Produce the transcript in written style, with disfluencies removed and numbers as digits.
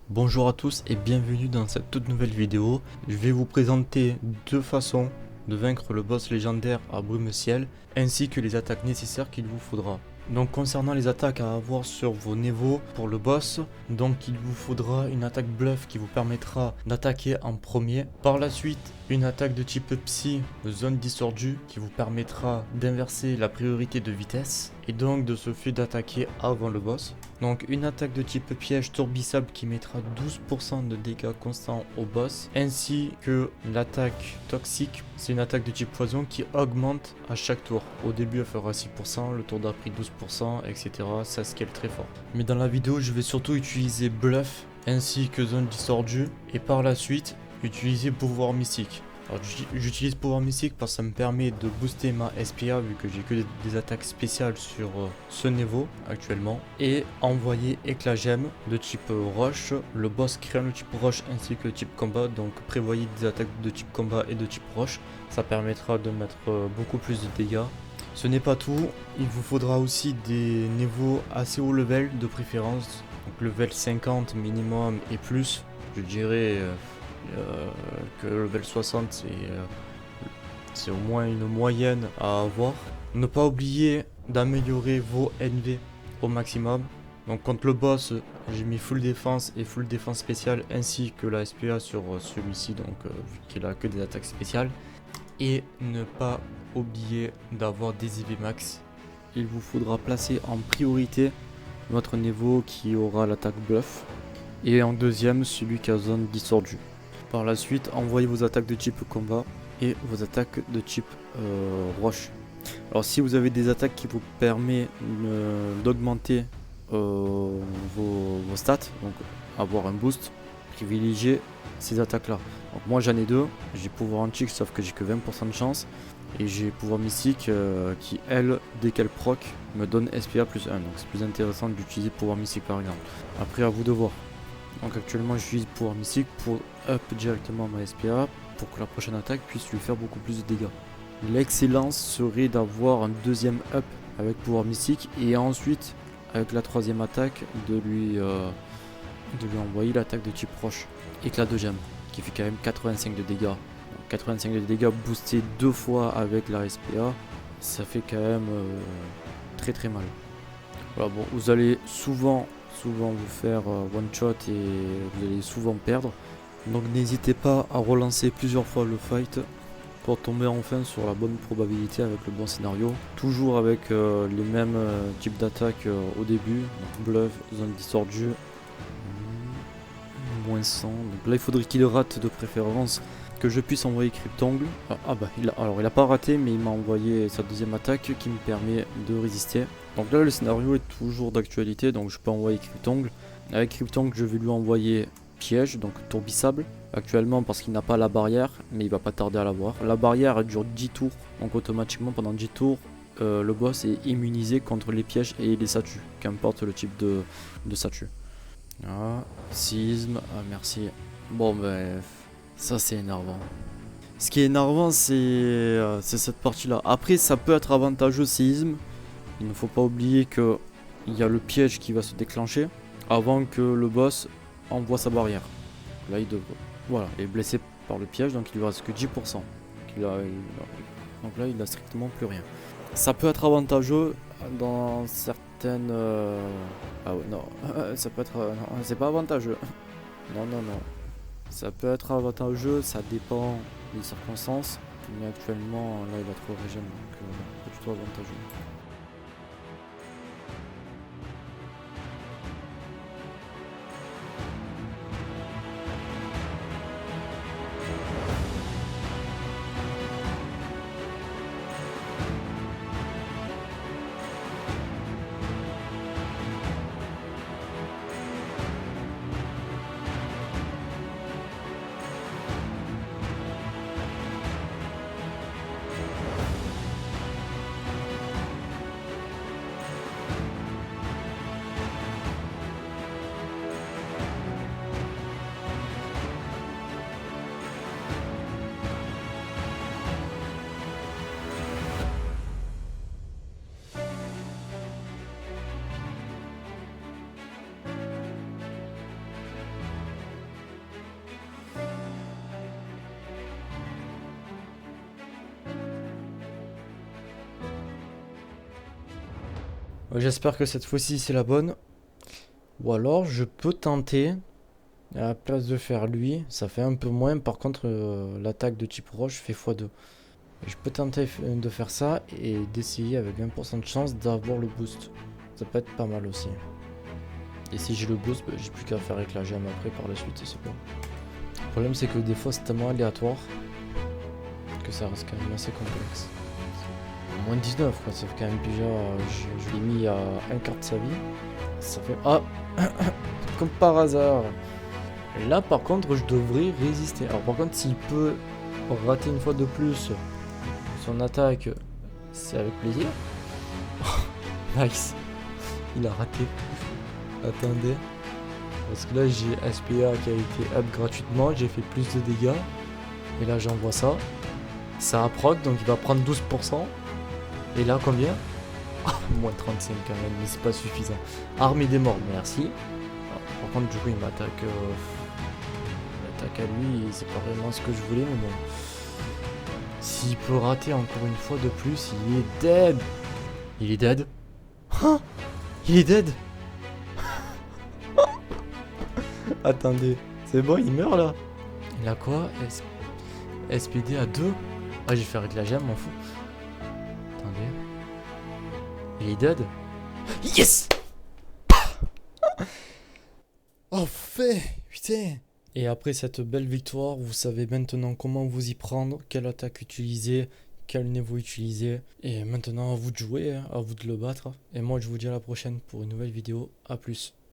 Bonjour à tous et bienvenue dans cette toute nouvelle vidéo. Je vais vous présenter deux façons de vaincre le boss légendaire à Brume-Ciel ainsi que les attaques nécessaires qu'il vous faudra. Donc concernant les attaques à avoir sur vos niveaux pour le boss, donc il vous faudra une attaque bluff qui vous permettra d'attaquer en premier. Par la suite, une attaque de type psy, zone distordue, qui vous permettra d'inverser la priorité de vitesse et donc de ce fait d'attaquer avant le boss. Donc une attaque de type piège tourbissable qui mettra 12% de dégâts constants au boss, ainsi que l'attaque toxique, c'est une attaque de type poison qui augmente à chaque tour. Au début elle fera 6%, le tour d'après 12%, etc. Ça scale très fort. Mais dans la vidéo je vais surtout utiliser bluff ainsi que zone distordue et par la suite utiliser pouvoir mystique. Alors j'utilise pouvoir mystique parce que ça me permet de booster ma SPA vu que j'ai que des attaques spéciales sur ce niveau actuellement. Et envoyer éclat gemme de type roche. Le boss crée le type roche ainsi que le type combat. Donc prévoyez des attaques de type combat et de type roche. Ça permettra de mettre beaucoup plus de dégâts. Ce n'est pas tout, il vous faudra aussi des niveaux assez haut level de préférence. Donc level 50 minimum et plus. Je dirais... que level 60 c'est au moins une moyenne à avoir. Ne pas oublier d'améliorer vos NV au maximum. Donc contre le boss j'ai mis full défense et full défense spéciale ainsi que la SPA sur celui-ci, donc vu qu'il a que des attaques spéciales. Et ne pas oublier d'avoir des EV max. Il vous faudra placer en priorité votre niveau qui aura l'attaque bluff et en deuxième celui qui a zone distordue. Par la suite, envoyez vos attaques de type combat et vos attaques de type roche. Alors si vous avez des attaques qui vous permettent d'augmenter vos stats, donc avoir un boost, privilégiez ces attaques là. Donc moi j'en ai deux, j'ai pouvoir antique sauf que j'ai que 20% de chance, et j'ai pouvoir mystique qui elle, dès qu'elle proc, me donne SPA plus 1, donc c'est plus intéressant d'utiliser pouvoir mystique par exemple. Après à vous de voir. Donc actuellement j'utilise pouvoir mystique pour up directement ma SPA pour que la prochaine attaque puisse lui faire beaucoup plus de dégâts. L'excellence serait d'avoir un deuxième up avec pouvoir mystique et ensuite avec la troisième attaque de lui envoyer l'attaque de type roche. Éclat de gemme qui fait quand même 85 de dégâts. Donc 85 de dégâts boosté deux fois avec la SPA, ça fait quand même très très mal. Voilà, bon, vous allez souvent vous faire one shot et vous allez souvent perdre, donc n'hésitez pas à relancer plusieurs fois le fight pour tomber enfin sur la bonne probabilité avec le bon scénario, toujours avec les mêmes types d'attaques au début, donc bluff, zone distordue, moins 100, donc là il faudrait qu'il rate de préférence, que je puisse envoyer Cryptongle. Il a pas raté, mais il m'a envoyé sa deuxième attaque qui me permet de résister. Donc là le scénario est toujours d'actualité, donc je peux envoyer Cryptongle. Avec Cryptongle je vais lui envoyer piège, donc tourbissable actuellement parce qu'il n'a pas la barrière, mais il va pas tarder à l'avoir. La barrière elle dure 10 tours, donc automatiquement pendant 10 tours le boss est immunisé contre les pièges et les statues, qu'importe le type de statue. Ah, séisme, ah merci. Bon ben ça c'est énervant. Ce qui est énervant c'est cette partie là. Après ça peut être avantageux séisme. Il ne faut pas oublier que il y a le piège qui va se déclencher avant que le boss envoie sa barrière. Là il est blessé par le piège, donc il lui reste que 10%. Donc là il a strictement plus rien. Ça peut être avantageux dans certaines... Ah ouais non, ça peut être... Non, c'est pas avantageux. Non. Ça peut être avantageux, ça dépend des circonstances. Mais actuellement là il a trop régène, donc pas du tout avantageux. J'espère que cette fois-ci c'est la bonne. Ou alors je peux tenter, à la place de faire lui, ça fait un peu moins. Par contre, l'attaque de type roche fait x2. Et je peux tenter de faire ça et d'essayer avec 20% de chance d'avoir le boost. Ça peut être pas mal aussi. Et si j'ai le boost, bah, j'ai plus qu'à faire avec la gemme après par la suite et c'est bon. Le problème c'est que des fois c'est tellement aléatoire que ça reste quand même assez complexe. Moins 19 quoi, ça fait quand même déjà, je l'ai mis à un quart de sa vie. Ça fait... Ah comme par hasard. Là par contre je devrais résister. Alors par contre s'il peut rater une fois de plus son attaque, c'est avec plaisir. Nice. Il a raté. Attendez. Parce que là j'ai SPA qui a été up gratuitement, j'ai fait plus de dégâts. Et là j'envoie ça. Ça a proc donc il va prendre 12%. Et là combien? Moins 35 quand même, mais c'est pas suffisant. Armée des morts, merci. Alors, par contre du coup il m'attaque. L'attaque à lui, c'est pas vraiment ce que je voulais, mais bon. S'il peut rater encore une fois de plus, il est dead. Il est dead. Hein? Il est dead. Attendez, c'est bon, il meurt là. Il a quoi? SPD à 2. Ah, j'ai fait avec la gemme, m'en fous. Attendez. Il est dead. Yes. Oh, fait. Putain. Et après cette belle victoire, vous savez maintenant comment vous y prendre, quelle attaque utiliser, quel niveau utiliser. Et maintenant à vous de jouer, à vous de le battre. Et moi je vous dis à la prochaine pour une nouvelle vidéo. A plus.